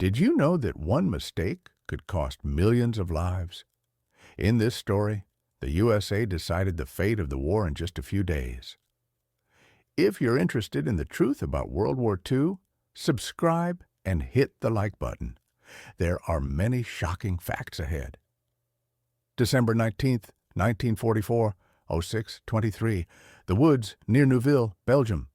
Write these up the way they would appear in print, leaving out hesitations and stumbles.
Did you know that one mistake could cost millions of lives? In this story, the USA decided the fate of the war in just a few days. If you're interested in the truth about World War II, subscribe and hit the like button. There are many shocking facts ahead. December 19th, 1944, 06:23, the woods near Neuville, Belgium.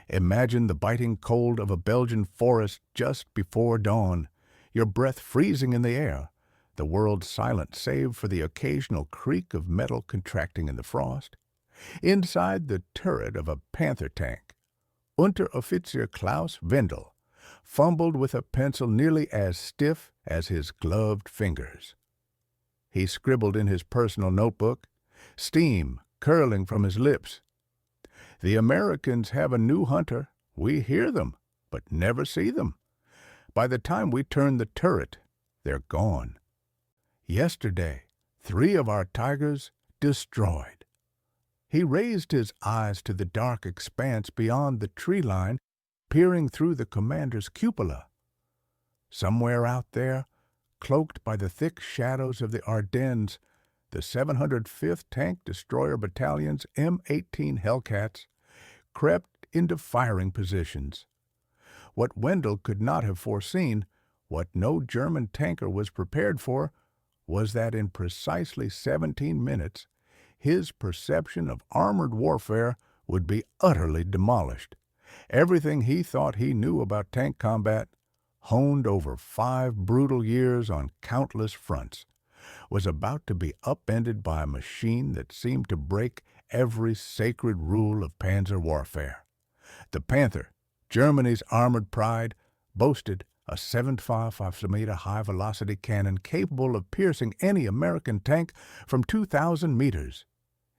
Imagine the biting cold of a Belgian forest just before dawn, your breath freezing in the air, the world silent save for the occasional creak of metal contracting in the frost. Inside the turret of a Panther tank, Unteroffizier Klaus Wendel fumbled with a pencil nearly as stiff as his gloved fingers. He scribbled in his personal notebook, steam curling from his lips. The Americans have a new hunter. We hear them, but never see them. By the time we turn the turret, they're gone. Yesterday, 3 of our Tigers destroyed. He raised his eyes to the dark expanse beyond the tree line, peering through the commander's cupola. Somewhere out there, cloaked by the thick shadows of the Ardennes, the 705th Tank Destroyer Battalion's M18 Hellcats crept into firing positions. What Wendell could not have foreseen, what no German tanker was prepared for, was that in precisely 17 minutes, his perception of armored warfare would be utterly demolished. Everything he thought he knew about tank combat, honed over 5 brutal years on countless fronts, was about to be upended by a machine that seemed to break every sacred rule of panzer warfare. The Panther, Germany's armored pride, boasted a 7.55 high-velocity cannon capable of piercing any American tank from 2,000 meters.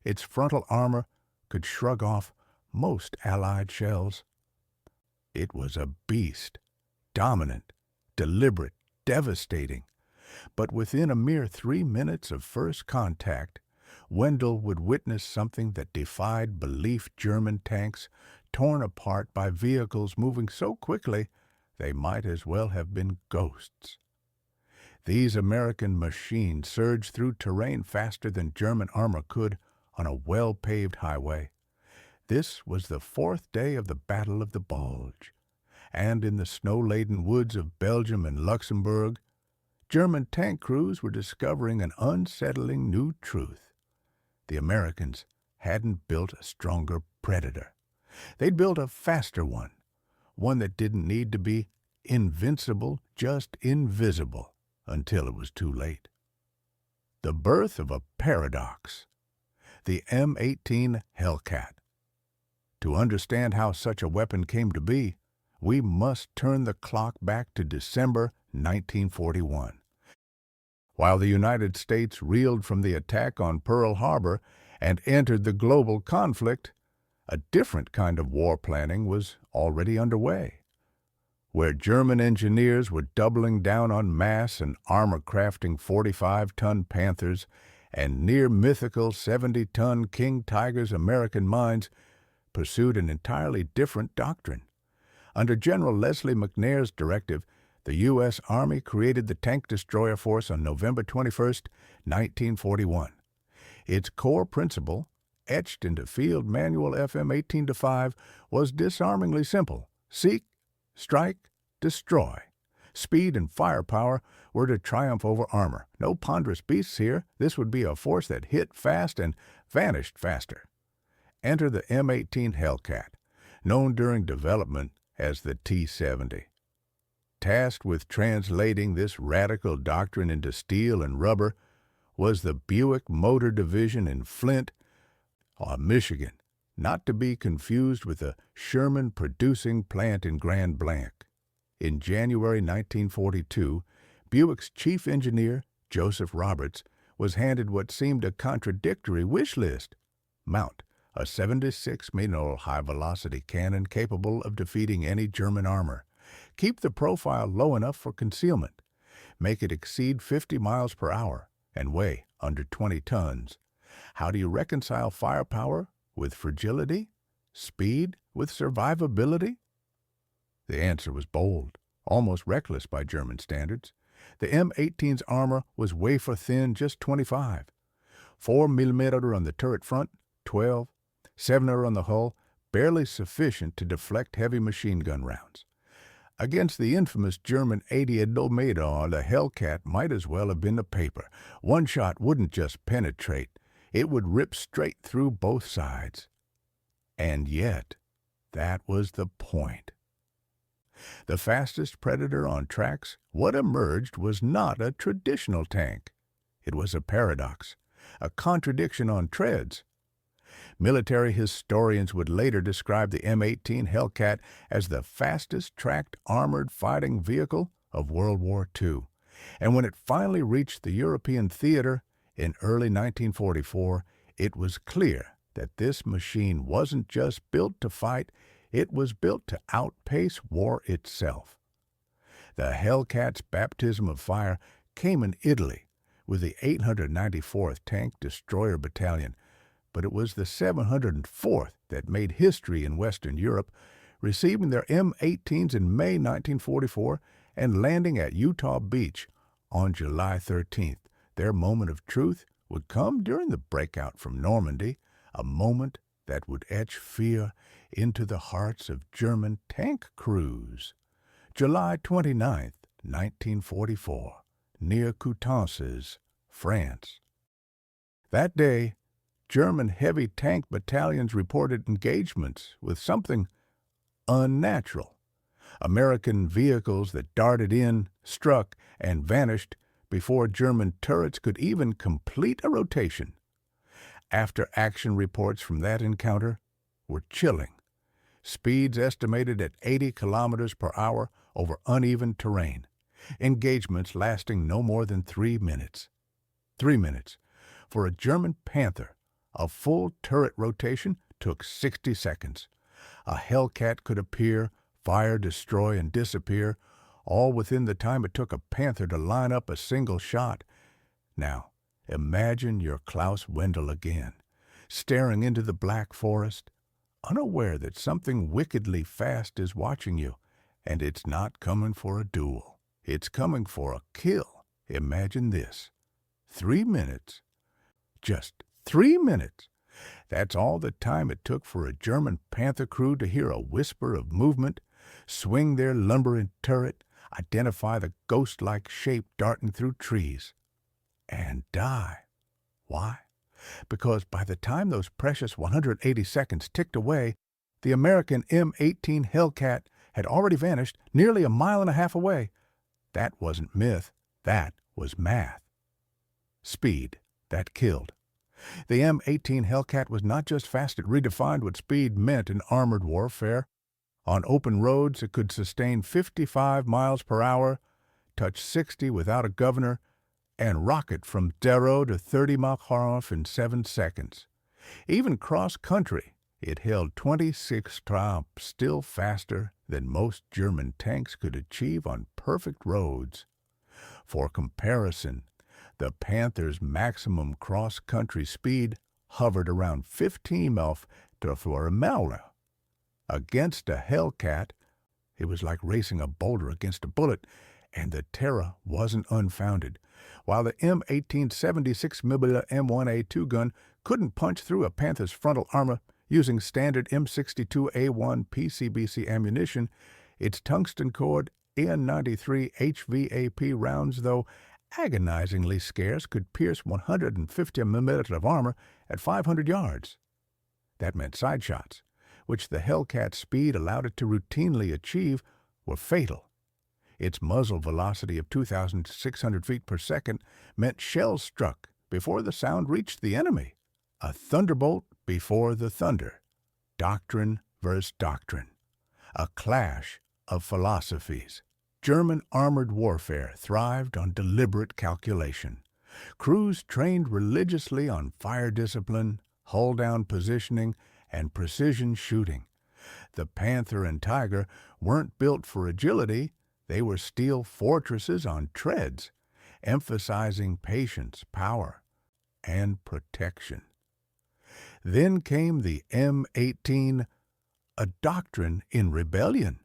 Its frontal armor could shrug off most Allied shells. It was a beast, dominant, deliberate, devastating. But within a mere 3 minutes of first contact, Wendell would witness something that defied belief. German tanks, torn apart by vehicles moving so quickly they might as well have been ghosts. These American machines surged through terrain faster than German armor could on a well-paved highway. This was the 4th day of the Battle of the Bulge, and in the snow-laden woods of Belgium and Luxembourg, German tank crews were discovering an unsettling new truth. The Americans hadn't built a stronger Predator. They'd built a faster one that didn't need to be invincible, just invisible, until it was too late. The birth of a paradox. The M18 Hellcat. To understand how such a weapon came to be, we must turn the clock back to December 1941. While the United States reeled from the attack on Pearl Harbor and entered the global conflict, a different kind of war planning was already underway. Where German engineers were doubling down on mass and armor-crafting 45-ton Panthers and near-mythical 70-ton King Tigers, American mines pursued an entirely different doctrine. Under General Leslie McNair's directive, the U.S. Army created the Tank Destroyer Force on November 21, 1941. Its core principle, etched into Field Manual FM 18-5, was disarmingly simple: seek, strike, destroy. Speed and firepower were to triumph over armor. No ponderous beasts here. This would be a force that hit fast and vanished faster. Enter the M18 Hellcat, known during development as the T-70. Tasked with translating this radical doctrine into steel and rubber was the Buick Motor Division in Flint, Michigan, not to be confused with the Sherman producing plant in Grand Blanc. In January 1942, Buick's chief engineer, Joseph Roberts, was handed what seemed a contradictory wish list: mount a 76mm high-velocity cannon capable of defeating any German armor, keep the profile low enough for concealment, make it exceed 50 miles per hour, and weigh under 20 tons. How do you reconcile firepower with fragility? Speed with survivability? The answer was bold: almost reckless by German standards. The M18's armor was wafer-thin, just 25. 4 mm on the turret front, 12, 7 on the hull, barely sufficient to deflect heavy machine gun rounds. Against the infamous German 80 mm, the Hellcat might as well have been a paper. One shot wouldn't just penetrate, it would rip straight through both sides. And yet, that was the point. The fastest Predator on tracks, what emerged was not a traditional tank. It was a paradox, a contradiction on treads. Military historians would later describe the M18 Hellcat as the fastest tracked armored fighting vehicle of World War II. And when it finally reached the European theater in early 1944, it was clear that this machine wasn't just built to fight, it was built to outpace war itself. The Hellcat's baptism of fire came in Italy with the 894th Tank Destroyer Battalion, but it was the 704th that made history in Western Europe, receiving their M18s in May 1944 and landing at Utah Beach on July 13th. Their moment of truth would come during the breakout from Normandy, a moment that would etch fear into the hearts of German tank crews. July 29, 1944, near Coutances, France. That day, German heavy tank battalions reported engagements with something unnatural. American vehicles that darted in, struck, and vanished before German turrets could even complete a rotation. After-action reports from that encounter were chilling. Speeds estimated at 80 kilometers per hour over uneven terrain. Engagements lasting no more than 3 minutes. 3 minutes. For a German Panther, a full turret rotation took 60 seconds. A Hellcat could appear, fire, destroy, and disappear, all within the time it took a Panther to line up a single shot. Now, imagine you're Klaus Wendell again, staring into the black forest, unaware that something wickedly fast is watching you, and it's not coming for a duel. It's coming for a kill. Imagine this. 3 minutes. Just 3 minutes. That's all the time it took for a German Panther crew to hear a whisper of movement, swing their lumbering turret, identify the ghost-like shape darting through trees, and die. Why? Because by the time those precious 180 seconds ticked away, the American M18 Hellcat had already vanished nearly a mile and a half away. That wasn't myth, that was math. Speed, that killed. The M18 Hellcat was not just fast, it redefined what speed meant in armored warfare. On open roads, it could sustain 55 miles per hour, touch 60 without a governor, and rocket from 0 to 30 Mach-Hoch in 7 seconds. Even cross-country, it held 26 tromps, still faster than most German tanks could achieve on perfect roads. For comparison, the Panther's maximum cross-country speed hovered around 15 miles per hour. Against a Hellcat, it was like racing a boulder against a bullet, and the terror wasn't unfounded. While the M18 76mm M1A2 gun couldn't punch through a Panther's frontal armor using standard M62A1 PCBC ammunition, its tungsten-cored AN-93 HVAP rounds, though agonizingly scarce, could pierce 150mm of armor at 500 yards. That meant side shots, which the Hellcat's speed allowed it to routinely achieve, were fatal. Its muzzle velocity of 2,600 feet per second meant shells struck before the sound reached the enemy. A thunderbolt before the thunder. Doctrine versus doctrine. A clash of philosophies. German armored warfare thrived on deliberate calculation. Crews trained religiously on fire discipline, hull-down positioning, and precision shooting. The Panther and Tiger weren't built for agility, they were steel fortresses on treads, emphasizing patience, power, and protection. Then came the M18, a doctrine in rebellion.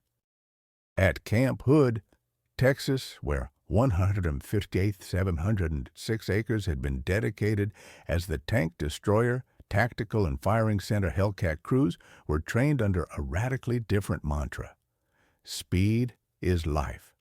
At Camp Hood, Texas, where 158,706 acres had been dedicated as the tank destroyer, tactical and firing center Hellcat crews were trained under a radically different mantra. Speed is life.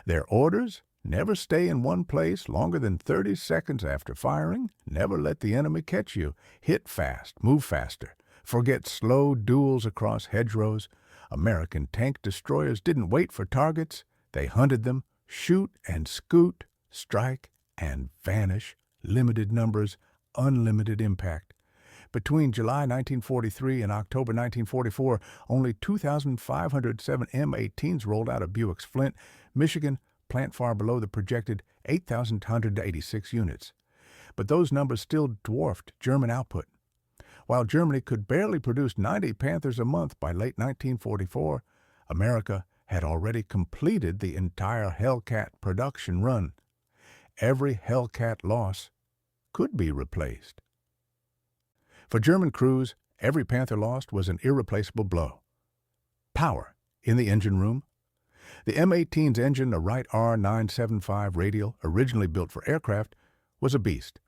Their orders: never stay in one place longer than 30 seconds after firing, never let the enemy catch you, hit fast, move faster, forget slow duels across hedgerows. American tank destroyers didn't wait for targets. They hunted them, shoot and scoot, strike and vanish, limited numbers, unlimited impact. Between July 1943 and October 1944, only 2,507 M18s rolled out of Buick's Flint, Michigan, plant far below the projected 8,186 units. But those numbers still dwarfed German output. While Germany could barely produce 90 Panthers a month by late 1944, America had already completed the entire Hellcat production run. Every Hellcat loss could be replaced. For German crews, every Panther lost was an irreplaceable blow. Power in the engine room. The M18's engine, a Wright R975 radial, originally built for aircraft, was a beast.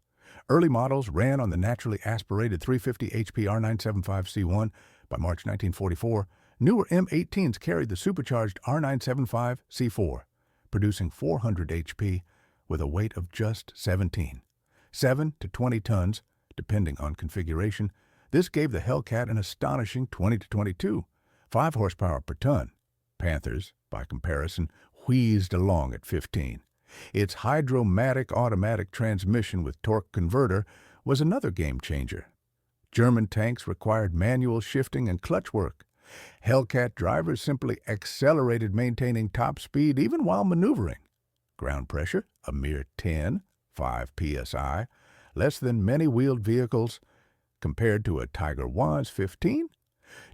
Early models ran on the naturally aspirated 350 HP R975C1. By March 1944, newer M18s carried the supercharged R975C4, producing 400 HP with a weight of just 17. 7 to 20 tons, depending on configuration. This gave the Hellcat an astonishing 20 to 22, 5 horsepower per ton. Panthers, by comparison, wheezed along at 15. Its hydromatic automatic transmission with torque converter was another game-changer. German tanks required manual shifting and clutch work. Hellcat drivers simply accelerated, maintaining top speed even while maneuvering. Ground pressure, a mere 5 psi, less than many wheeled vehicles, compared to a Tiger I's 15,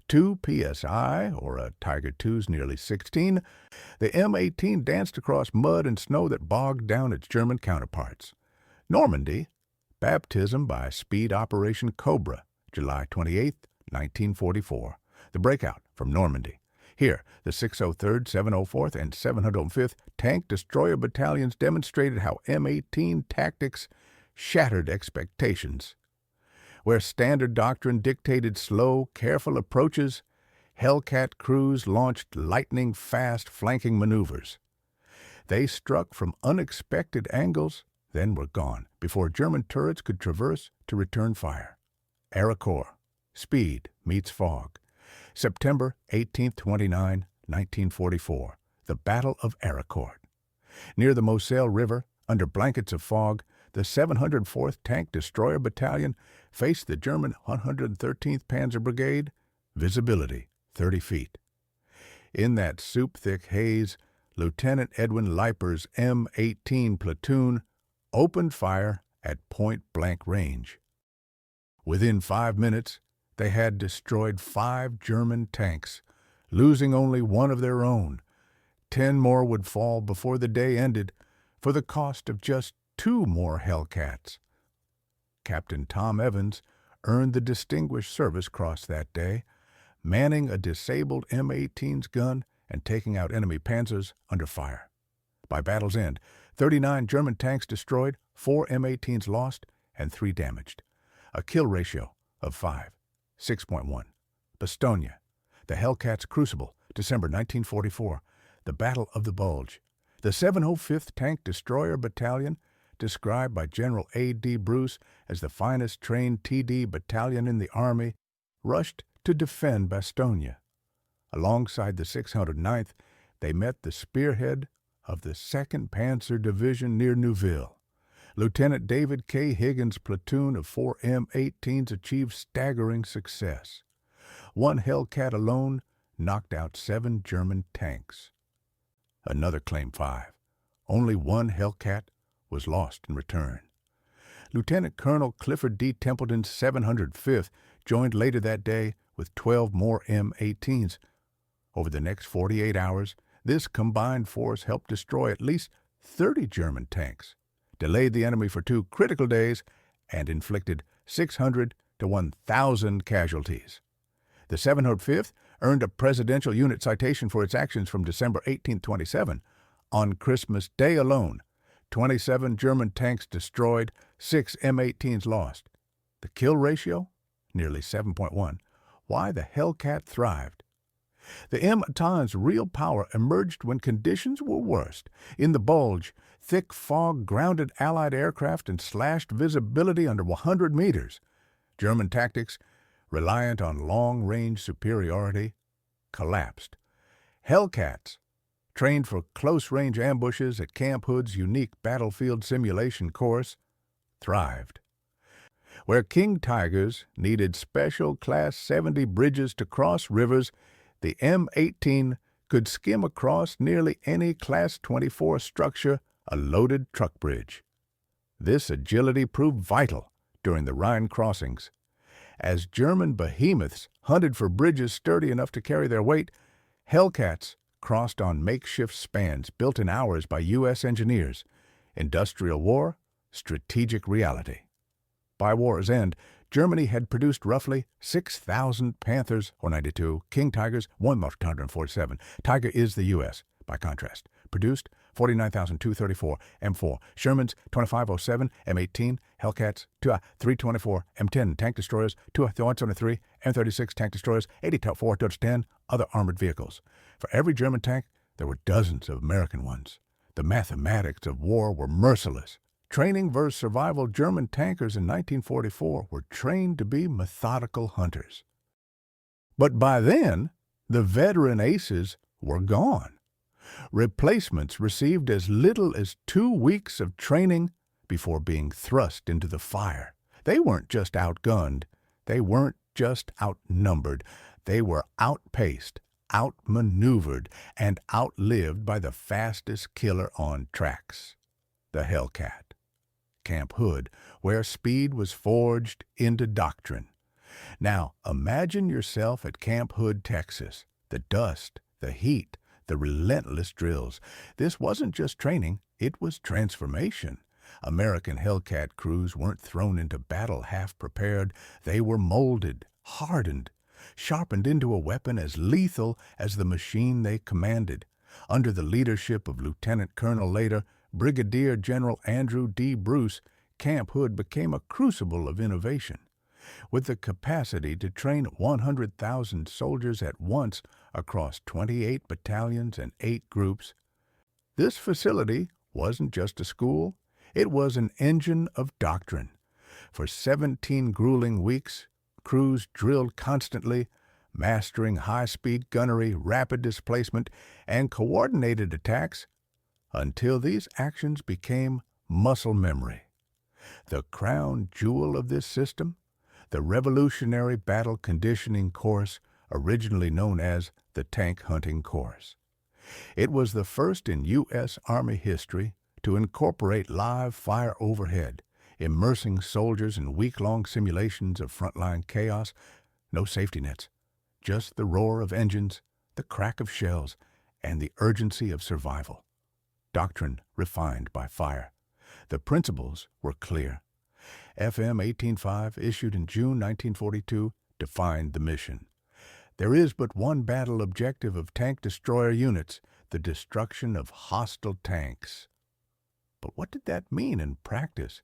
2 psi, or a Tiger II's nearly 16. The M18 danced across mud and snow that bogged down its German counterparts. Normandy, baptism by Speed Operation Cobra, July 28, 1944. The breakout from Normandy. Here, the 603rd, 704th, and 705th Tank Destroyer Battalions demonstrated how M18 tactics shattered expectations. Where standard doctrine dictated slow, careful approaches, Hellcat crews launched lightning-fast flanking maneuvers. They struck from unexpected angles, then were gone before German turrets could traverse to return fire. Arracourt. Speed meets fog. September 18, 29, 1944. The Battle of Arracourt. Near the Moselle River, under blankets of fog, the 704th Tank Destroyer Battalion faced the German 113th Panzer Brigade. Visibility, 30 feet. In that soup-thick haze, Lieutenant Edwin Leiper's M18 platoon opened fire at point-blank range. Within 5 minutes, they had destroyed 5 German tanks, losing only one of their own. 10 more would fall before the day ended for the cost of just 2 more Hellcats. Captain Tom Evans earned the Distinguished Service Cross that day, manning a disabled M18's gun and taking out enemy panzers under fire. By battle's end, 39 German tanks destroyed, 4 M18s lost, and 3 damaged. A kill ratio of 5. 6.1. Bastogne. The Hellcat's Crucible, December 1944. The Battle of the Bulge. The 705th Tank Destroyer Battalion, described by General A.D. Bruce as the finest trained TD battalion in the Army, rushed to defend Bastogne. Alongside the 609th, they met the spearhead of the 2nd Panzer Division near Neuville. Lieutenant David K. Higgins' platoon of 4 M18s achieved staggering success. One Hellcat alone knocked out 7 German tanks. Another claimed 5. Only 1 Hellcat was lost in return. Lieutenant Colonel Clifford D. Templeton's 705th joined later that day with 12 more M18s. Over the next 48 hours, this combined force helped destroy at least 30 German tanks, delayed the enemy for 2 critical days, and inflicted 600 to 1,000 casualties. The 705th earned a Presidential Unit Citation for its actions from December 1827, On Christmas Day alone, 27 German tanks destroyed, 6 M18s lost. The kill ratio? Nearly 7.1. Why the Hellcat thrived. The M18's real power emerged when conditions were worst. In the Bulge, thick fog grounded Allied aircraft and slashed visibility under 100 meters. German tactics, reliant on long-range superiority, collapsed. Hellcats, trained for close-range ambushes at Camp Hood's unique battlefield simulation course, thrived. Where King Tigers needed special Class 70 bridges to cross rivers, the M18 could skim across nearly any Class 24 structure, a loaded truck bridge. This agility proved vital during the Rhine crossings. As German behemoths hunted for bridges sturdy enough to carry their weight, Hellcats crossed on makeshift spans built in hours by U.S. engineers. Industrial war, strategic reality. By war's end, Germany had produced roughly 6,000 Panthers, or 92, King Tigers, 1,147. Tiger is the U.S., by contrast. Produced 49,234 M4, Shermans 2507, M18, Hellcats 324, M10 tank destroyers, 173, M36 tank destroyers, 84 10 other armored vehicles. For every German tank, there were dozens of American ones. The mathematics of war were merciless. Training versus survival, German tankers in 1944 were trained to be methodical hunters. But by then, the veteran aces were gone. Replacements received as little as 2 weeks of training before being thrust into the fire. They weren't just outgunned. They weren't just outnumbered. They were outpaced, outmaneuvered, and outlived by the fastest killer on tracks, the Hellcat. Camp Hood, where speed was forged into doctrine. Now, imagine yourself at Camp Hood, Texas. The dust, the heat, the relentless drills. This wasn't just training, it was transformation. American Hellcat crews weren't thrown into battle half-prepared. They were molded, hardened, sharpened into a weapon as lethal as the machine they commanded. Under the leadership of Lieutenant Colonel, later Brigadier General Andrew D. Bruce, Camp Hood became a crucible of innovation. With the capacity to train 100,000 soldiers at once across 28 battalions and 8 groups, this facility wasn't just a school, it was an engine of doctrine. For 17 grueling weeks, crews drilled constantly, mastering high-speed gunnery, rapid displacement, and coordinated attacks until these actions became muscle memory. The crown jewel of this system, the Revolutionary Battle Conditioning Course, originally known as the Tank Hunting Course. It was the first in U.S. Army history to incorporate live fire overhead, immersing soldiers in week-long simulations of frontline chaos. No safety nets, just the roar of engines, the crack of shells, and the urgency of survival. Doctrine refined by fire. The principles were clear. FM 18.5, issued in June 1942, defined the mission. There is but one battle objective of tank destroyer units, the destruction of hostile tanks. But what did that mean in practice?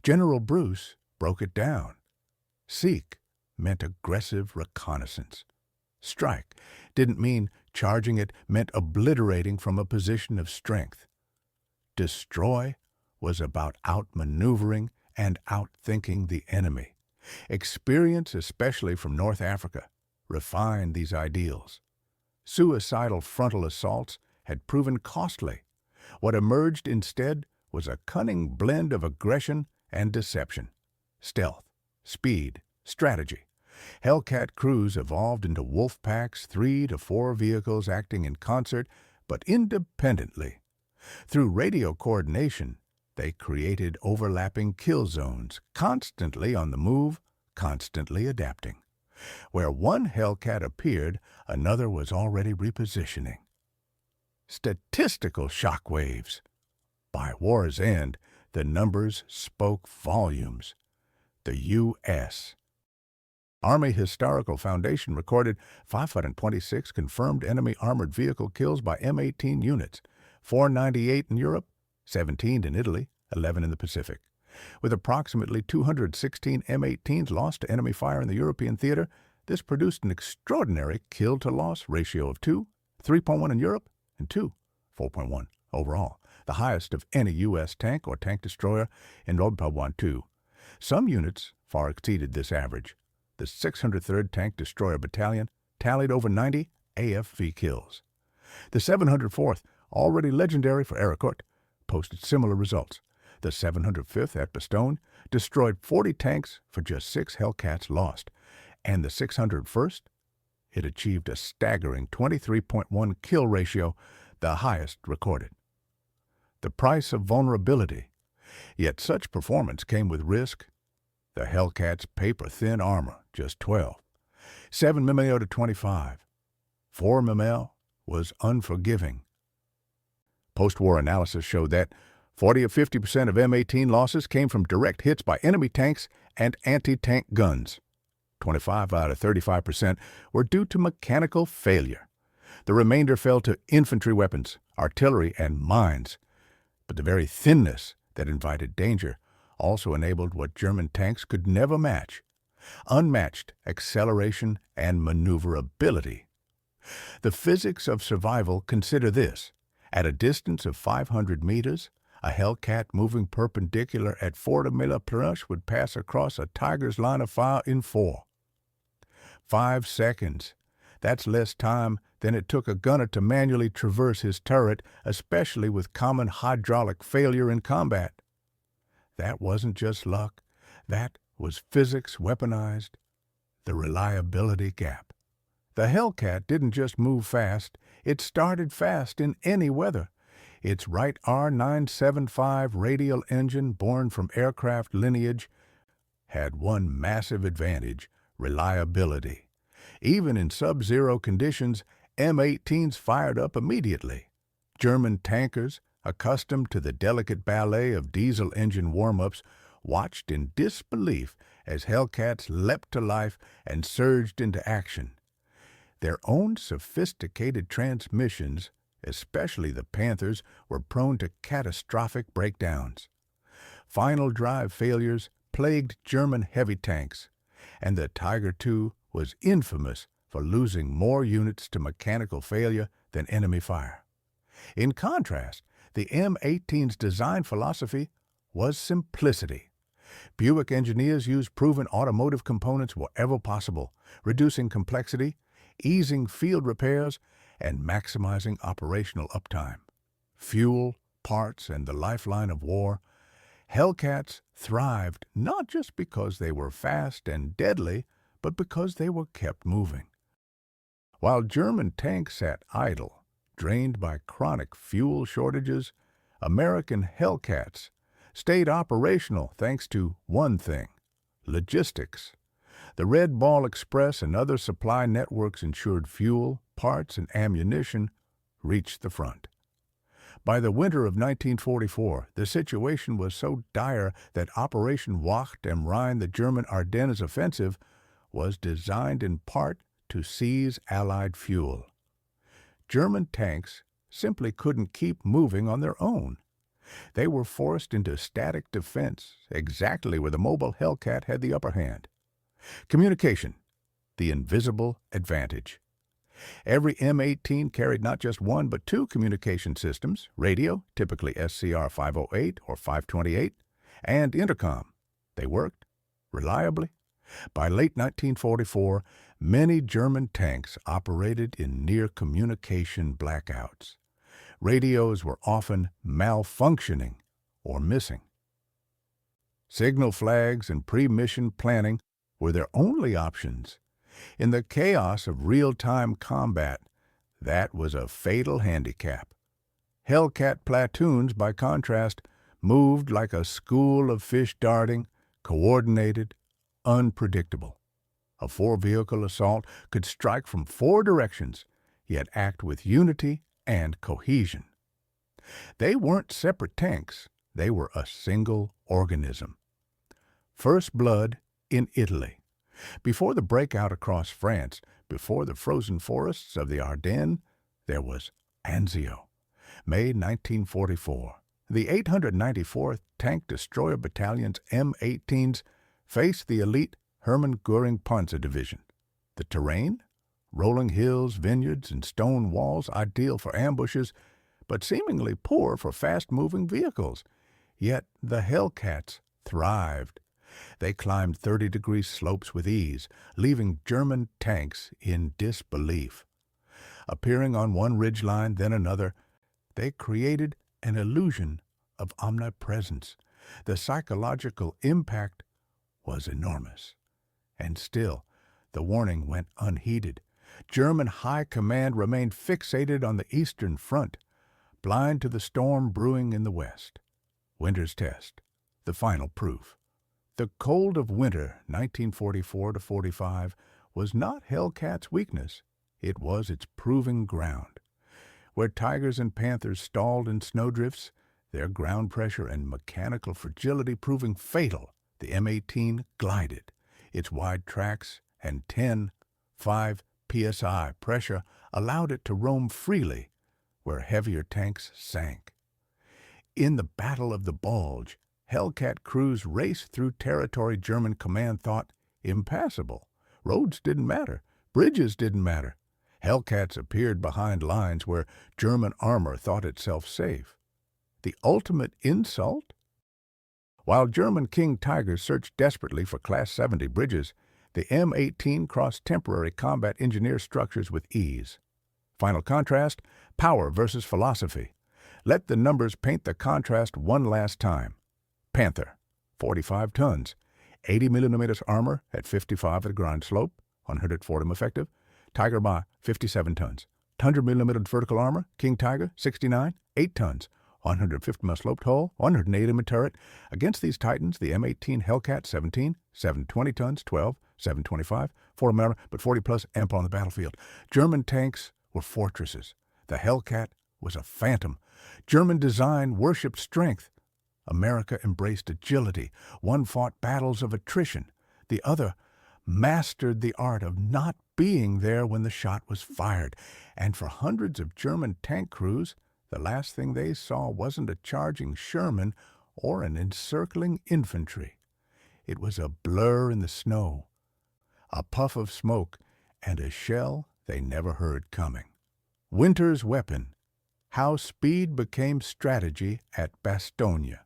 General Bruce broke it down. Seek meant aggressive reconnaissance. Strike didn't mean charging, it meant obliterating from a position of strength. Destroy was about outmaneuvering and outthinking the enemy. Experience, especially from North Africa, refined these ideals. Suicidal frontal assaults had proven costly. What emerged instead was a cunning blend of aggression and deception. Stealth, speed, strategy. Hellcat crews evolved into wolf packs, 3 to 4 vehicles acting in concert, but independently. Through radio coordination, they created overlapping kill zones, constantly on the move, constantly adapting. Where one Hellcat appeared, another was already repositioning. Statistical shockwaves. By war's end, the numbers spoke volumes. The U.S. Army Historical Foundation recorded 526 confirmed enemy armored vehicle kills by M18 units, 498 in Europe, 17 in Italy, 11 in the Pacific. With approximately 216 M18s lost to enemy fire in the European theater, this produced an extraordinary kill-to-loss ratio of 2, 3.1 in Europe, and 2, 4.1 overall, the highest of any U.S. tank or tank destroyer in World War II. Some units far exceeded this average. The 603rd Tank Destroyer Battalion tallied over 90 AFV kills. The 704th, already legendary for Ericourt, posted similar results. The 705th at Bastogne destroyed 40 tanks for just 6 Hellcats lost, and the 601st, it achieved a staggering 23.1 kill ratio, the highest recorded. The price of vulnerability. Yet such performance came with risk. The Hellcat's paper-thin armor, just 12. 7 mm to 25. 4 mm was unforgiving. Post-war analysis showed that 40 or 50% of M18 losses came from direct hits by enemy tanks and anti-tank guns. 25 out of 35% were due to mechanical failure. The remainder fell to infantry weapons, artillery, and mines. But the very thinness that invited danger also enabled what German tanks could never match: unmatched acceleration and maneuverability. The physics of survival consider this. At a distance of 500 meters, a Hellcat moving perpendicular at 40 mph would pass across a Tiger's line of fire in 4. 5 seconds. That's less time than it took a gunner to manually traverse his turret, especially with common hydraulic failure in combat. That wasn't just luck. That was physics weaponized. The reliability gap. The Hellcat didn't just move fast, it started fast in any weather. Its Wright R975 radial engine, born from aircraft lineage, had one massive advantage: reliability. Even in sub-zero conditions, M18s fired up immediately. German tankers, accustomed to the delicate ballet of diesel engine warm-ups, watched in disbelief as Hellcats leapt to life and surged into action. Their own sophisticated transmissions, especially the Panthers, were prone to catastrophic breakdowns. Final drive failures plagued German heavy tanks, and the Tiger II was infamous for losing more units to mechanical failure than enemy fire. In contrast, the M18's design philosophy was simplicity. Buick engineers used proven automotive components wherever possible, reducing complexity, easing field repairs, and maximizing operational uptime. Fuel, parts, and the lifeline of war, Hellcats thrived not just because they were fast and deadly, but because they were kept moving. While German tanks sat idle, drained by chronic fuel shortages, American Hellcats stayed operational thanks to one thing: logistics. The Red Ball Express and other supply networks ensured fuel, parts, and ammunition reached the front. By the winter of 1944, the situation was so dire that Operation Wacht am Rhein, the German Ardennes offensive, was designed in part to seize Allied fuel. German tanks simply couldn't keep moving on their own. They were forced into static defense, exactly where the mobile Hellcat had the upper hand. Communication, the invisible advantage. Every M18 carried not just one but two communication systems: radio, typically SCR 508 or 528, and intercom. They worked reliably. By late 1944, many German tanks operated in near-communication blackouts. Radios were often malfunctioning or missing. Signal flags and pre-mission planning were their only options. In the chaos of real-time combat, that was a fatal handicap. Hellcat platoons, by contrast, moved like a school of fish darting, coordinated, unpredictable. A four-vehicle assault could strike from 4 directions, yet act with unity and cohesion. They weren't separate tanks. They were a single organism. First blood in Italy. Before the breakout across France, before the frozen forests of the Ardennes, there was Anzio. May 1944. The 894th Tank Destroyer Battalion's M18s faced the elite Hermann Göring Panzer Division. The terrain? Rolling hills, vineyards, and stone walls ideal for ambushes, but seemingly poor for fast-moving vehicles. Yet the Hellcats thrived. They climbed 30-degree slopes with ease, leaving German tanks in disbelief. Appearing on one ridgeline, then another, they created an illusion of omnipresence. The psychological impact was enormous. And still, the warning went unheeded. German high command remained fixated on the Eastern Front, blind to the storm brewing in the West. Winter's test, the final proof. The cold of winter, 1944-45, was not Hellcat's weakness. It was its proving ground. Where Tigers and Panthers stalled in snowdrifts, their ground pressure and mechanical fragility proving fatal, the M18 glided. Its wide tracks and 5 psi pressure allowed it to roam freely where heavier tanks sank. In the Battle of the Bulge, Hellcat crews raced through territory German command thought impassable. Roads didn't matter. Bridges didn't matter. Hellcats appeared behind lines where German armor thought itself safe. The ultimate insult? While German King Tigers searched desperately for Class 70 bridges, the M18 crossed temporary combat engineer structures with ease. Final contrast, power versus philosophy. Let the numbers paint the contrast one last time. Panther, 45 tons, 80 millimeters armor at 55 at the ground slope, 140 effective. Tiger by 57 tons. 100 millimeter vertical armor, King Tiger, 69, 8 tons. 150 mm sloped hull, 180 mm turret. Against these titans, the M18 Hellcat 17, 720 tons, 12, 725, 40 mm, but 40 plus amp on the battlefield. German tanks were fortresses. The Hellcat was a phantom. German design worshipped strength. America embraced agility. One fought battles of attrition. The other mastered the art of not being there when the shot was fired. And for hundreds of German tank crews, the last thing they saw wasn't a charging Sherman or an encircling infantry. It was a blur in the snow, a puff of smoke, and a shell they never heard coming. Winter's weapon. How speed became strategy at Bastogne.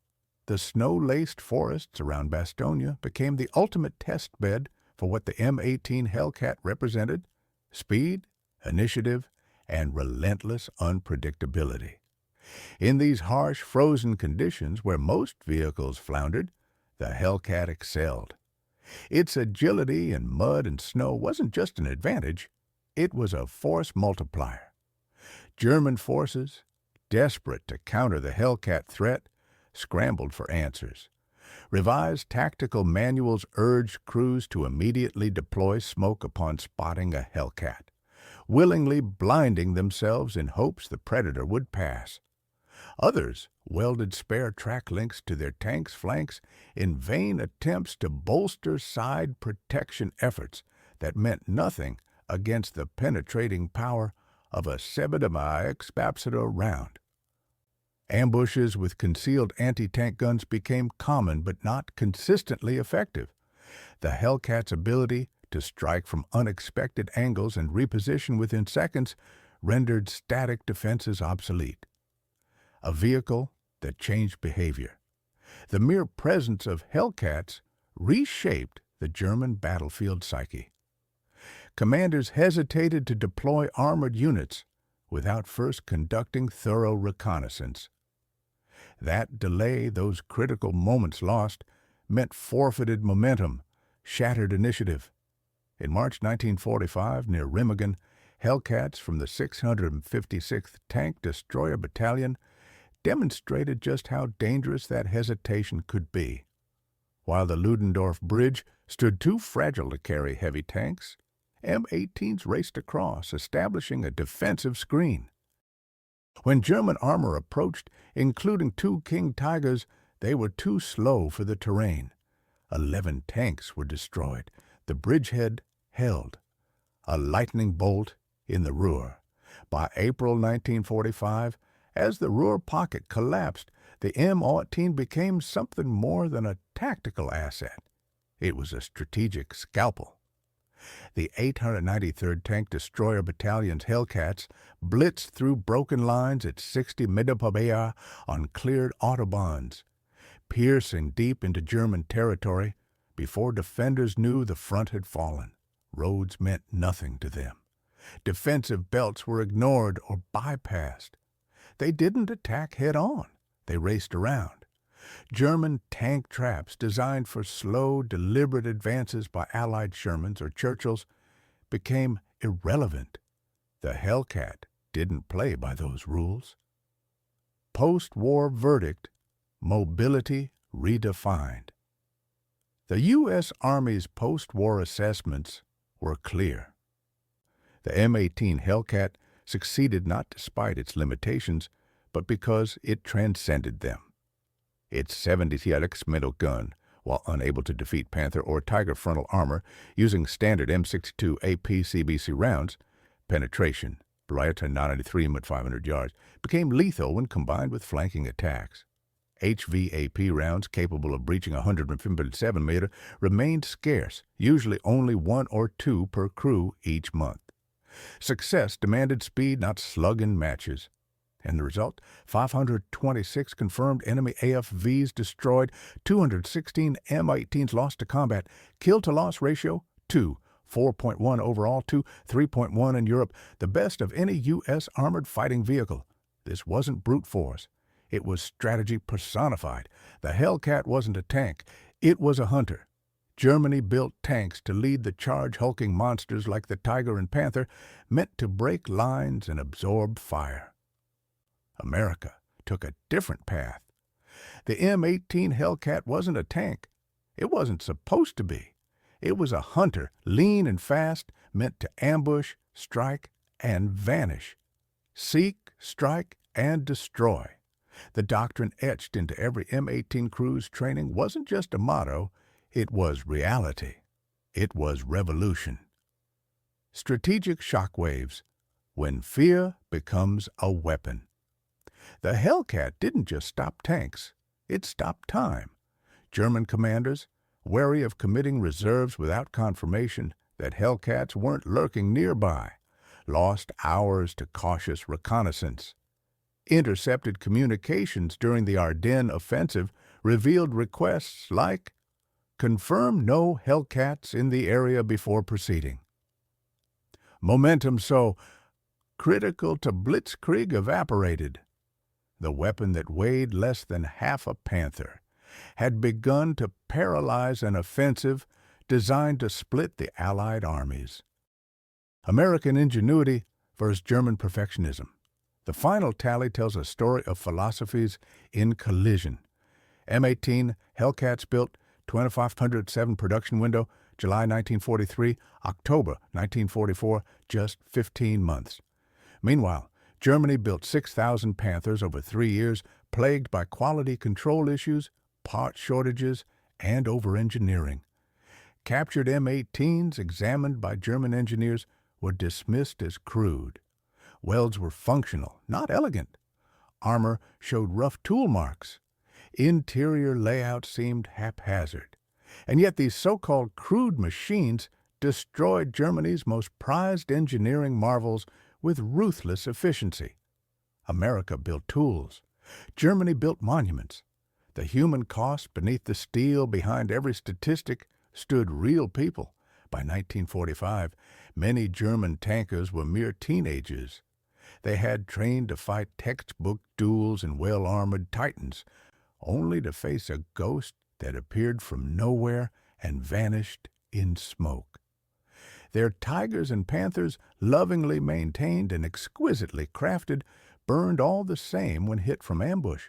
The snow-laced forests around Bastogne became the ultimate test bed for what the M18 Hellcat represented: speed, initiative, and relentless unpredictability. In these harsh, frozen conditions where most vehicles floundered, the Hellcat excelled. Its agility in mud and snow wasn't just an advantage, it was a force multiplier. German forces, desperate to counter the Hellcat threat, scrambled for answers. Revised tactical manuals urged crews to immediately deploy smoke upon spotting a Hellcat, willingly blinding themselves in hopes the predator would pass. Others welded spare track links to their tanks' flanks in vain attempts to bolster side protection efforts that meant nothing against the penetrating power of a 7.5 Spapsida round. Ambushes with concealed anti-tank guns became common but not consistently effective. The Hellcat's ability to strike from unexpected angles and reposition within seconds rendered static defenses obsolete. A vehicle that changed behavior. The mere presence of Hellcats reshaped the German battlefield psyche. Commanders hesitated to deploy armored units without first conducting thorough reconnaissance. That delay, those critical moments lost, meant forfeited momentum, shattered initiative. In March 1945, near Remagen, Hellcats from the 656th Tank Destroyer Battalion demonstrated just how dangerous that hesitation could be. While the Ludendorff Bridge stood too fragile to carry heavy tanks, M18s raced across, establishing a defensive screen. When German armor approached, including 2 King Tigers, they were too slow for the terrain. 11 tanks were destroyed. The bridgehead held, a lightning bolt in the Ruhr. By April 1945, As the Ruhr pocket collapsed, the M18 became something more than a tactical asset. It was a strategic scalpel. The 893rd Tank Destroyer Battalion's Hellcats blitzed through broken lines at 60 Middlepabea on cleared autobahns, piercing deep into German territory before defenders knew the front had fallen. Roads meant nothing to them. Defensive belts were ignored or bypassed. They didn't attack head-on. They raced around. German tank traps designed for slow, deliberate advances by Allied Shermans or Churchills became irrelevant. The Hellcat didn't play by those rules. Post-war verdict: mobility redefined. The U.S. Army's post-war assessments were clear. The M18 Hellcat succeeded not despite its limitations, but because it transcended them. Its 70-TLX middle gun, while unable to defeat Panther or Tiger frontal armor using standard M62 AP-CBC rounds, penetration, Breite 93 at 500 yards, became lethal when combined with flanking attacks. HVAP rounds capable of breaching 157 meter remained scarce, usually only 1 or 2 per crew each month. Success demanded speed, not slug-in matches. And the result, 526 confirmed enemy AFVs destroyed, 216 M18s lost to combat, kill-to-loss ratio 2, 4.1 overall to 3.1 in Europe, the best of any U.S. armored fighting vehicle. This wasn't brute force. It was strategy personified. The Hellcat wasn't a tank. It was a hunter. Germany built tanks to lead the charge-hulking monsters like the Tiger and Panther, meant to break lines and absorb fire. America took a different path. The M18 Hellcat wasn't a tank. It wasn't supposed to be. It was a hunter, lean and fast, meant to ambush, strike, and vanish. Seek, strike, and destroy. The doctrine etched into every M18 crew's training wasn't just a motto, it was reality. It was revolution. Strategic shockwaves, when fear becomes a weapon. The Hellcat didn't just stop tanks, it stopped time. German commanders, wary of committing reserves without confirmation that Hellcats weren't lurking nearby, lost hours to cautious reconnaissance. Intercepted communications during the Ardennes offensive revealed requests like, "Confirm no Hellcats in the area before proceeding." Momentum so critical to blitzkrieg evaporated. The weapon that weighed less than half a Panther had begun to paralyze an offensive designed to split the Allied armies. American ingenuity versus German perfectionism. The final tally tells a story of philosophies in collision. M18 Hellcats built 2507 production window, July 1943, October 1944, just 15 months. Meanwhile, Germany built 6,000 Panthers over 3 years, plagued by quality control issues, part shortages, and over-engineering. Captured M18s, examined by German engineers, were dismissed as crude. Welds were functional, not elegant. Armor showed rough tool marks. Interior layout seemed haphazard. And yet these so-called crude machines destroyed Germany's most prized engineering marvels with ruthless efficiency. America built tools. Germany built monuments. The human cost beneath the steel behind every statistic stood real people. By 1945, many German tankers were mere teenagers. They had trained to fight textbook duels and well-armored titans, only to face a ghost that appeared from nowhere and vanished in smoke. Their Tigers and Panthers, lovingly maintained and exquisitely crafted, burned all the same when hit from ambush.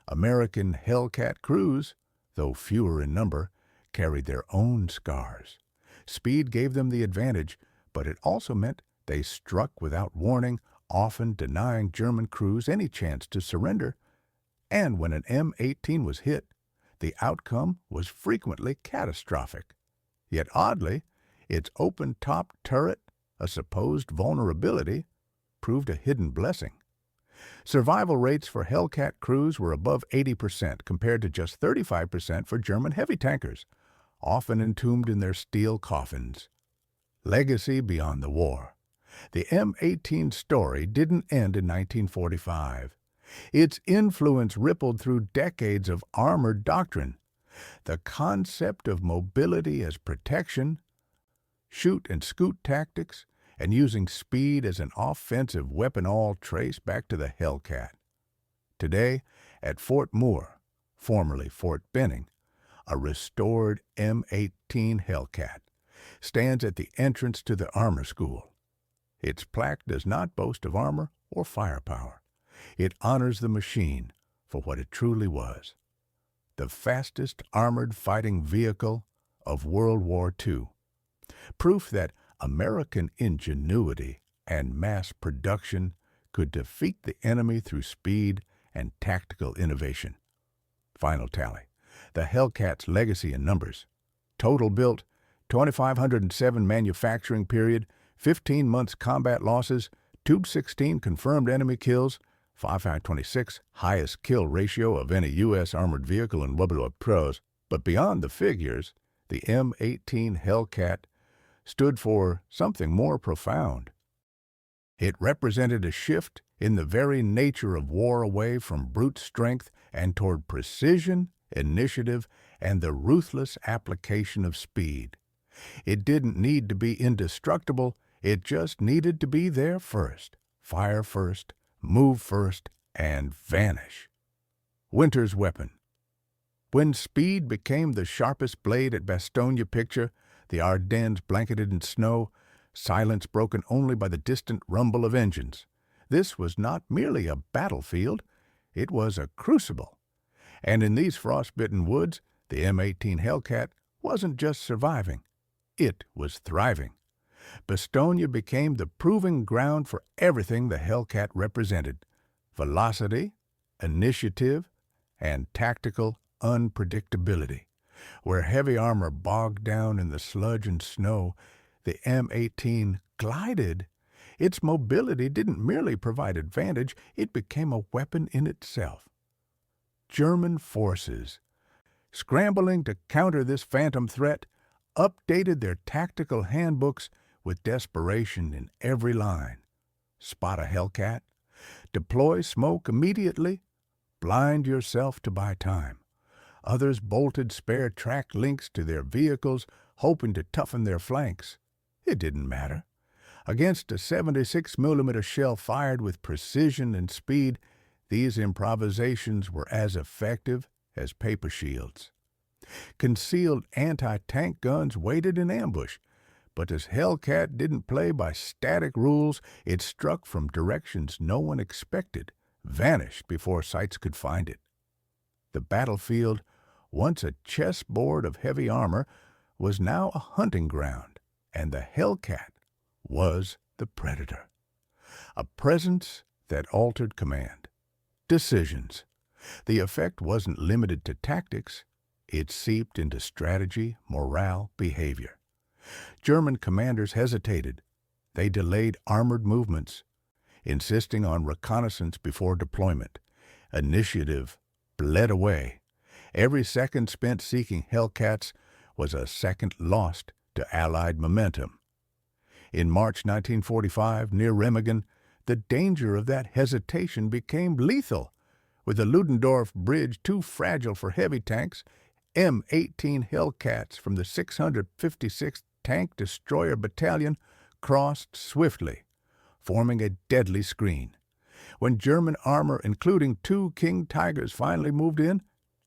American Hellcat crews, though fewer in number, carried their own scars. Speed gave them the advantage, but it also meant they struck without warning, often denying German crews any chance to surrender. And when an M18 was hit, the outcome was frequently catastrophic. Yet oddly, its open-top turret, a supposed vulnerability, proved a hidden blessing. Survival rates for Hellcat crews were above 80% compared to just 35% for German heavy tankers, often entombed in their steel coffins. Legacy beyond the war. The M18 story didn't end in 1945. Its influence rippled through decades of armored doctrine. The concept of mobility as protection, shoot and scoot tactics, and using speed as an offensive weapon all trace back to the Hellcat. Today, at Fort Moore, formerly Fort Benning, a restored M18 Hellcat stands at the entrance to the Armor School. Its plaque does not boast of armor or firepower. It honors the machine for what it truly was: the fastest armored fighting vehicle of World War II. Proof that American ingenuity and mass production could defeat the enemy through speed and tactical innovation. Final tally: the Hellcat's legacy in numbers. Total built, 2,507 manufacturing period, 15 months combat losses, 216 confirmed enemy kills, 526 highest kill ratio of any U.S. armored vehicle in World War Pros. But beyond the figures, the M18 Hellcat stood for something more profound. It represented a shift in the very nature of war, away from brute strength and toward precision, initiative, and the ruthless application of speed. It didn't need to be indestructible, it just needed to be there first. Fire first, move first, and vanish. Winter's weapon. When speed became the sharpest blade at Bastogne picture, the Ardennes blanketed in snow, silence broken only by the distant rumble of engines. This was not merely a battlefield, it was a crucible. And in these frostbitten woods, the M18 Hellcat wasn't just surviving, it was thriving. Bastogne became the proving ground for everything the Hellcat represented: velocity, initiative, and tactical unpredictability. Where heavy armor bogged down in the sludge and snow, the M18 glided. Its mobility didn't merely provide advantage, it became a weapon in itself. German forces, scrambling to counter this phantom threat, updated their tactical handbooks with desperation in every line. Spot a Hellcat, deploy smoke immediately, blind yourself to buy time. Others bolted spare track links to their vehicles, hoping to toughen their flanks. It didn't matter. Against a 76mm shell fired with precision and speed, these improvisations were as effective as paper shields. Concealed anti-tank guns waited in ambush, but as Hellcat didn't play by static rules, it struck from directions no one expected, vanished before sights could find it. The battlefield, once a chessboard of heavy armor, was now a hunting ground, and the Hellcat was the predator. A presence that altered command. Decisions. The effect wasn't limited to tactics, it seeped into strategy, morale, behavior. German commanders hesitated. They delayed armored movements, insisting on reconnaissance before deployment. Initiative bled away. Every second spent seeking Hellcats was a second lost to Allied momentum. In March 1945, near Remagen, the danger of that hesitation became lethal. With the Ludendorff Bridge too fragile for heavy tanks, M18 Hellcats from the 656th Tank Destroyer Battalion crossed swiftly, forming a deadly screen. When German armor, including 2 King Tigers, finally moved in,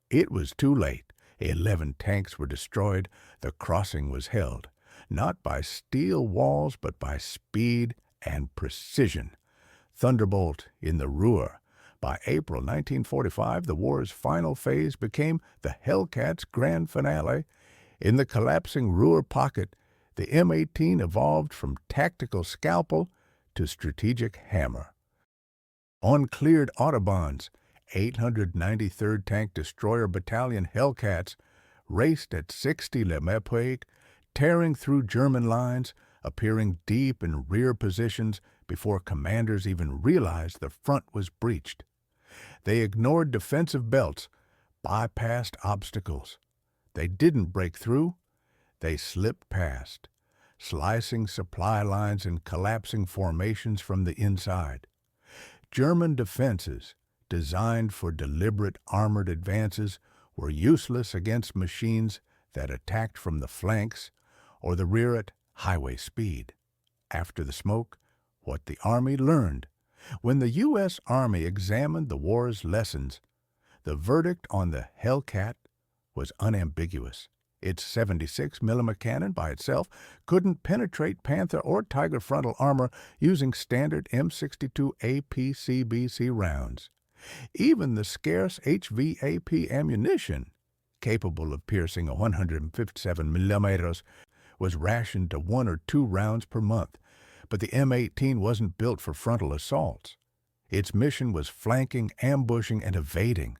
it was too late. 11 tanks were destroyed. The crossing was held, not by steel walls, but by speed and precision. Thunderbolt in the Ruhr. By April 1945, the war's final phase became the Hellcat's grand finale. In the collapsing Ruhr pocket, the M18 evolved from tactical scalpel to strategic hammer. On cleared autobahns, 893rd Tank Destroyer Battalion Hellcats raced at 60 mph, tearing through German lines, appearing deep in rear positions before commanders even realized the front was breached. They ignored defensive belts, bypassed obstacles. They didn't break through, they slipped past, slicing supply lines and collapsing formations from the inside. German defenses, designed for deliberate armored advances, were useless against machines that attacked from the flanks or the rear at highway speed. After the smoke, what the Army learned. When the U.S. Army examined the war's lessons, the verdict on the Hellcat was unambiguous. Its 76mm cannon by itself couldn't penetrate Panther or Tiger frontal armor using standard M62 APCBC rounds. Even the scarce HVAP ammunition, capable of piercing 157mm, was rationed to 1 or 2 rounds per month. But the M18 wasn't built for frontal assaults. Its mission was flanking, ambushing, and evading,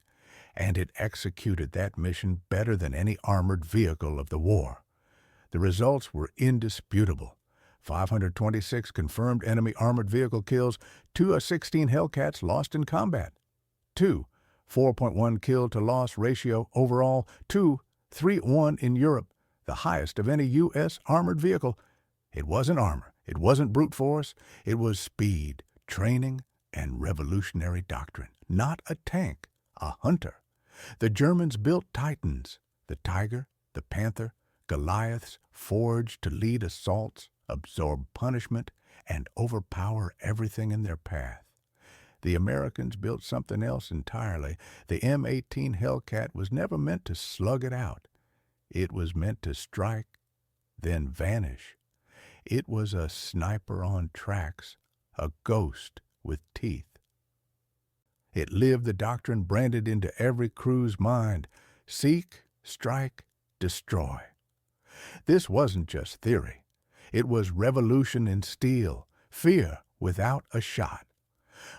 and it executed that mission better than any armored vehicle of the war. The results were indisputable. 526 confirmed enemy armored vehicle kills, 2 of 16 Hellcats lost in combat. 4.1 kill-to-loss ratio overall, 3-1 in Europe, the highest of any U.S. armored vehicle. It wasn't armor, it wasn't brute force, it was speed, training, and revolutionary doctrine. Not a tank, a hunter. The Germans built Titans, the Tiger, the Panther, Goliaths forged to lead assaults, absorb punishment, and overpower everything in their path. The Americans built something else entirely. The M18 Hellcat was never meant to slug it out. It was meant to strike, then vanish. It was a sniper on tracks, a ghost with teeth. It lived the doctrine branded into every crew's mind: seek, strike, destroy. This wasn't just theory. It was revolution in steel, fear without a shot.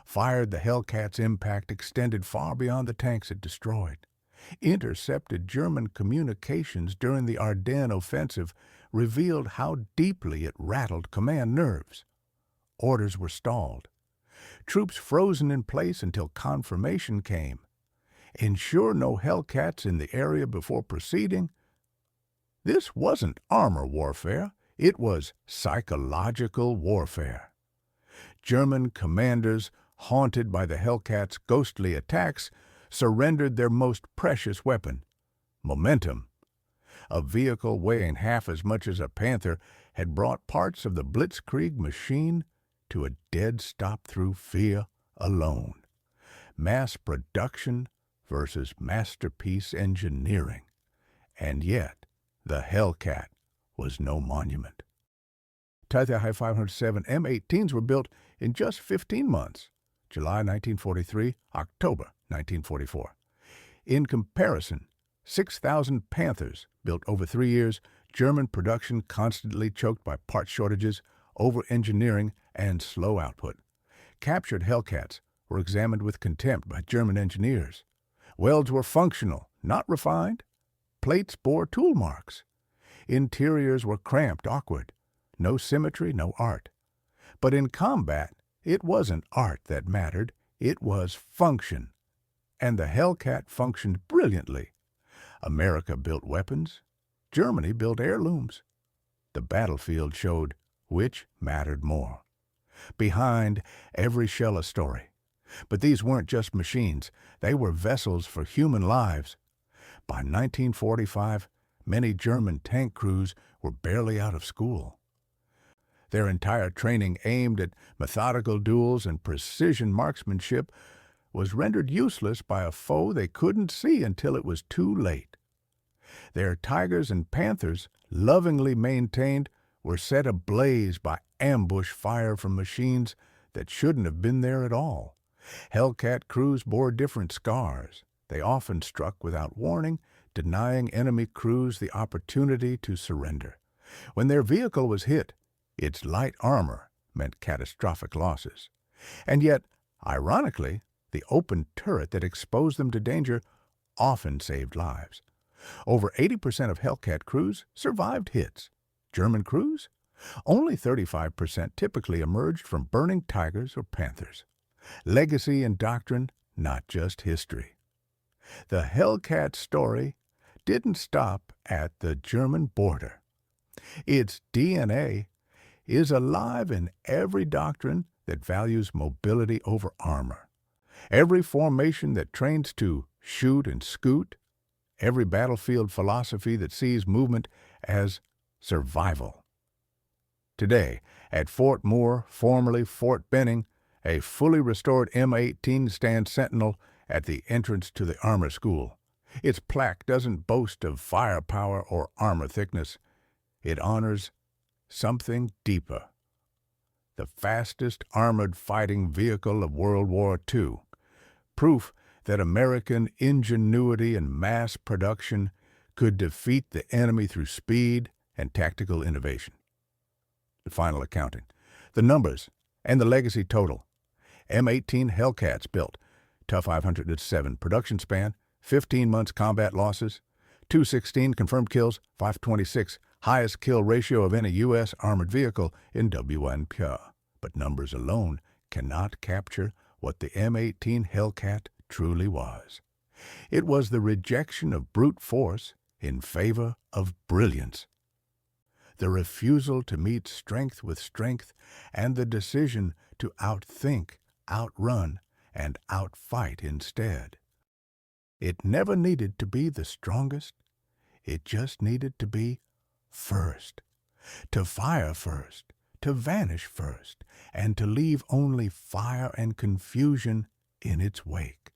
Fired the Hellcat's impact extended far beyond the tanks it destroyed. Intercepted German communications during the Ardennes offensive revealed how deeply it rattled command nerves. Orders were stalled. Troops frozen in place until confirmation came. Ensure no Hellcats in the area before proceeding. This wasn't armor warfare. It was psychological warfare. German commanders, haunted by the Hellcat's ghostly attacks, surrendered their most precious weapon: momentum. A vehicle weighing half as much as a Panther had brought parts of the Blitzkrieg machine to a dead stop through fear alone. Mass production versus masterpiece engineering. And yet, the Hellcat was no monument. Tiger 507 M18s were built in just 15 months, July 1943, October 1944. In comparison, 6,000 Panthers built over 3 years, German production constantly choked by part shortages, over-engineering, and slow output. Captured Hellcats were examined with contempt by German engineers. Welds were functional, not refined. Plates bore tool marks. Interiors were cramped, awkward. No symmetry, no art. But in combat, it wasn't art that mattered. It was function. And the Hellcat functioned brilliantly. America built weapons. Germany built heirlooms. The battlefield showed which mattered more. Behind every shell a story. But these weren't just machines. They were vessels for human lives. By 1945, many German tank crews were barely out of school. Their entire training aimed at methodical duels and precision marksmanship was rendered useless by a foe they couldn't see until it was too late. Their Tigers and Panthers, lovingly maintained, were set ablaze by ambush fire from machines that shouldn't have been there at all. Hellcat crews bore different scars. They often struck without warning, denying enemy crews the opportunity to surrender. When their vehicle was hit, its light armor meant catastrophic losses. And yet, ironically, the open turret that exposed them to danger often saved lives. Over 80% of Hellcat crews survived hits. German crews? Only 35% typically emerged from burning Tigers or Panthers. Legacy and doctrine, not just history. The Hellcat story didn't stop at the German border. Its DNA is alive in every doctrine that values mobility over armor, every formation that trains to shoot and scoot, every battlefield philosophy that sees movement as survival. Today, at Fort Moore, formerly Fort Benning, a fully restored M18 stands sentinel at the entrance to the armor school. Its plaque doesn't boast of firepower or armor thickness. It honors something deeper. The fastest armored fighting vehicle of World War II. Proof that American ingenuity and mass production could defeat the enemy through speed and tactical innovation. The final accounting. The numbers and the legacy total. M18 Hellcats built. Tough 507 production span. 15 months combat losses. 216 confirmed kills. 526 highest kill ratio of any U.S. armored vehicle in WNPA. But numbers alone cannot capture what the M18 Hellcat truly was. It was the rejection of brute force in favor of brilliance. The refusal to meet strength with strength, and the decision to outthink, outrun, and outfight instead. It never needed to be the strongest. It just needed to be first. To fire first, to vanish first, and to leave only fire and confusion in its wake.